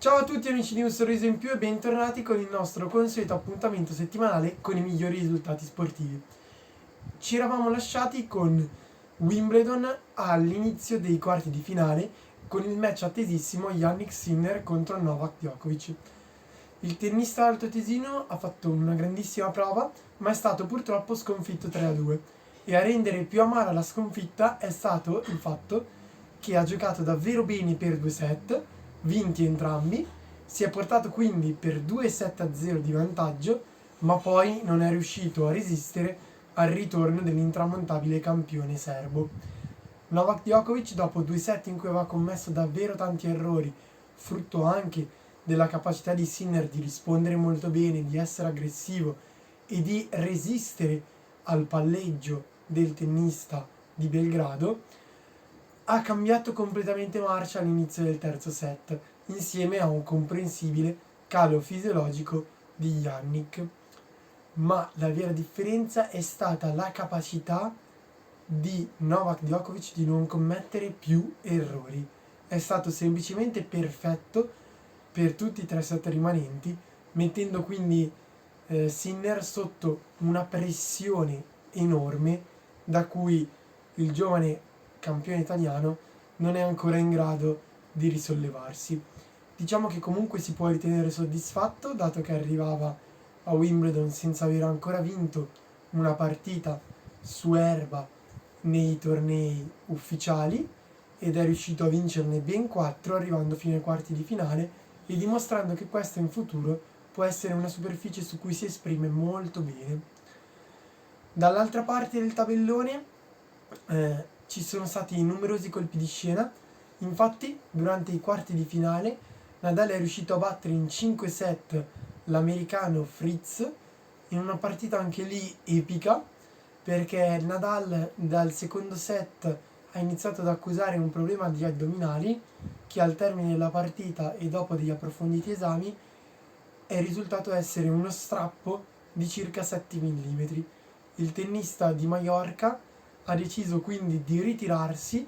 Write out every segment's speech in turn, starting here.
Ciao a tutti amici di Un Sorriso in Più e bentornati con il nostro consueto appuntamento settimanale con i migliori risultati sportivi. Ci eravamo lasciati con Wimbledon all'inizio dei quarti di finale con il match attesissimo Jannik Sinner contro Novak Djokovic. Il tennista altoatesino ha fatto una grandissima prova, ma è stato purtroppo sconfitto 3-2 e a rendere più amara la sconfitta è stato il fatto che ha giocato davvero bene per 2 set, vinti entrambi, si è portato quindi per 2-7-0 di vantaggio, ma poi non è riuscito a resistere al ritorno dell'intramontabile campione serbo. Novak Djokovic, dopo 2 set in cui aveva commesso davvero tanti errori, frutto anche della capacità di Sinner di rispondere molto bene, di essere aggressivo e di resistere al palleggio del tennista di Belgrado, ha cambiato completamente marcia all'inizio del terzo set, insieme a un comprensibile calo fisiologico di Jannik. Ma la vera differenza è stata la capacità di Novak Djokovic di non commettere più errori. È stato semplicemente perfetto per tutti i 3 set rimanenti, mettendo quindi Sinner sotto una pressione enorme da cui il giovane campione italiano non è ancora in grado di risollevarsi. Diciamo che comunque si può ritenere soddisfatto, dato che arrivava a Wimbledon senza aver ancora vinto una partita su erba nei tornei ufficiali ed è riuscito a vincerne ben 4, arrivando fino ai quarti di finale e dimostrando che questa in futuro può essere una superficie su cui si esprime molto bene. Dall'altra parte del tabellone ci sono stati numerosi colpi di scena. Infatti durante i quarti di finale Nadal è riuscito a battere in 5 set l'americano Fritz in una partita anche lì epica, perché Nadal dal secondo set ha iniziato ad accusare un problema di addominali che al termine della partita e dopo degli approfonditi esami è risultato essere uno strappo di circa 7 mm. Il tennista di Maiorca ha deciso quindi di ritirarsi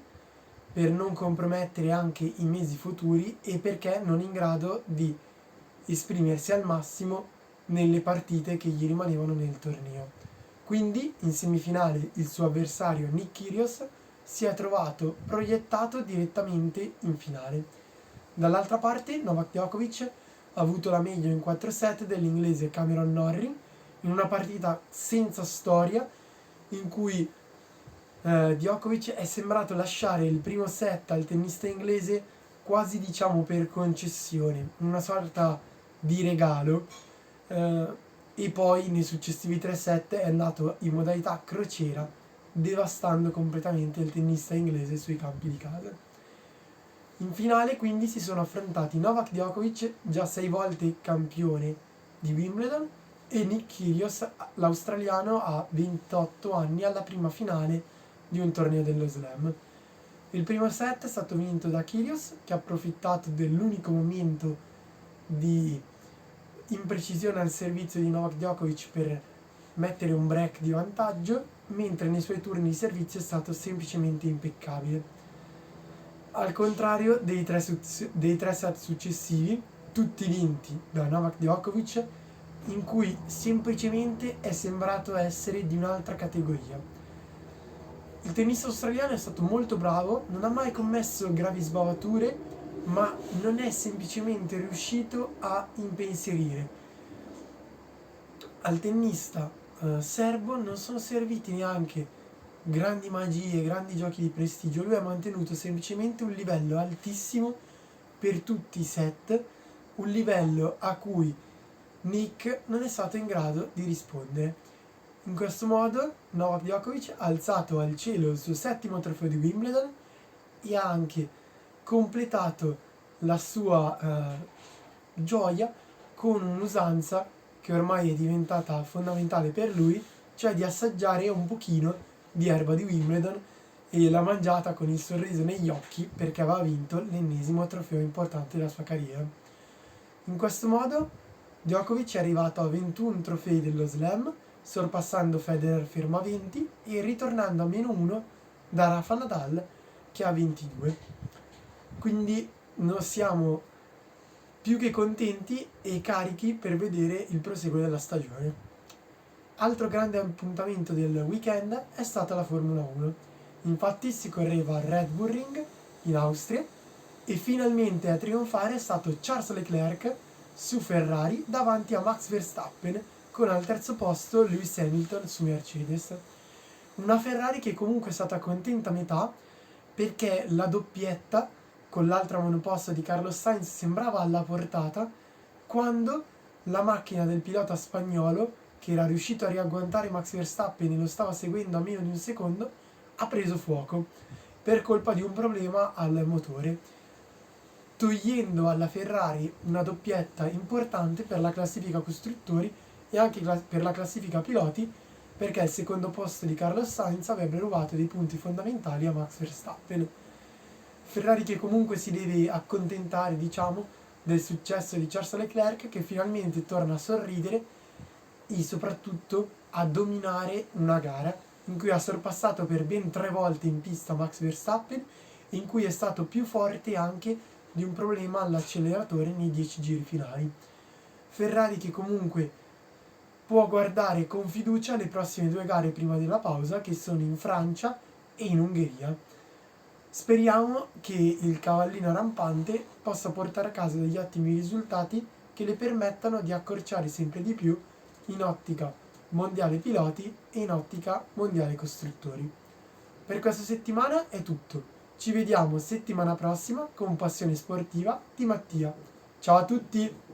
per non compromettere anche i mesi futuri e perché non in grado di esprimersi al massimo nelle partite che gli rimanevano nel torneo. Quindi in semifinale il suo avversario Nick Kyrgios si è trovato proiettato direttamente in finale. Dall'altra parte Novak Djokovic ha avuto la meglio in 4 set dell'inglese Cameron Norrie in una partita senza storia in cui Djokovic è sembrato lasciare il primo set al tennista inglese quasi diciamo per concessione, una sorta di regalo, e poi nei successivi 3 set è andato in modalità crociera, devastando completamente il tennista inglese sui campi di casa. In finale quindi si sono affrontati Novak Djokovic, già 6 volte campione di Wimbledon, e Nick Kyrgios, l'australiano a 28 anni, alla prima finale di un torneo dello Slam. Il primo set è stato vinto da Kyrgios, che ha approfittato dell'unico momento di imprecisione al servizio di Novak Djokovic per mettere un break di vantaggio, mentre nei suoi turni di servizio è stato semplicemente impeccabile. Al contrario dei 3 set successivi, tutti vinti da Novak Djokovic, in cui semplicemente è sembrato essere di un'altra categoria. Il tennista australiano è stato molto bravo, non ha mai commesso gravi sbavature, ma non è semplicemente riuscito a impensierire. Al tennista serbo non sono serviti neanche grandi magie, grandi giochi di prestigio, lui ha mantenuto semplicemente un livello altissimo per tutti i set, un livello a cui Nick non è stato in grado di rispondere. In questo modo Novak Djokovic ha alzato al cielo il suo 7° trofeo di Wimbledon e ha anche completato la sua gioia con un'usanza che ormai è diventata fondamentale per lui, cioè di assaggiare un pochino di erba di Wimbledon, e l'ha mangiata con il sorriso negli occhi perché aveva vinto l'10° trofeo importante della sua carriera. In questo modo Djokovic è arrivato a 21 trofei dello Slam, sorpassando Federer fermo a 20 e ritornando a -1 da Rafa Nadal che ha 22. Quindi non siamo più che contenti e carichi per vedere il proseguo della stagione. Altro grande appuntamento del weekend è stata la Formula 1. Infatti si correva al Red Bull Ring in Austria e finalmente a trionfare è stato Charles Leclerc su Ferrari davanti a Max Verstappen, con al terzo posto Lewis Hamilton su Mercedes. Una Ferrari che comunque è stata contenta a metà, perché la doppietta con l'altra monoposto di Carlos Sainz sembrava alla portata, quando la macchina del pilota spagnolo, che era riuscito a riagguantare Max Verstappen e lo stava seguendo a meno di un secondo, ha preso fuoco per colpa di un problema al motore, togliendo alla Ferrari una doppietta importante per la classifica costruttori e anche per la classifica piloti, perché il secondo posto di Carlos Sainz avrebbe rubato dei punti fondamentali a Max Verstappen. Ferrari che comunque si deve accontentare, diciamo, del successo di Charles Leclerc, che finalmente torna a sorridere e soprattutto a dominare una gara in cui ha sorpassato per ben 3 volte in pista Max Verstappen e in cui è stato più forte anche di un problema all'acceleratore nei 10 giri finali. Ferrari che comunque può guardare con fiducia le prossime 2 gare prima della pausa, che sono in Francia e in Ungheria. Speriamo che il cavallino rampante possa portare a casa degli ottimi risultati che le permettano di accorciare sempre di più in ottica mondiale piloti e in ottica mondiale costruttori. Per questa settimana è tutto. Ci vediamo settimana prossima con Passione Sportiva di Mattia. Ciao a tutti!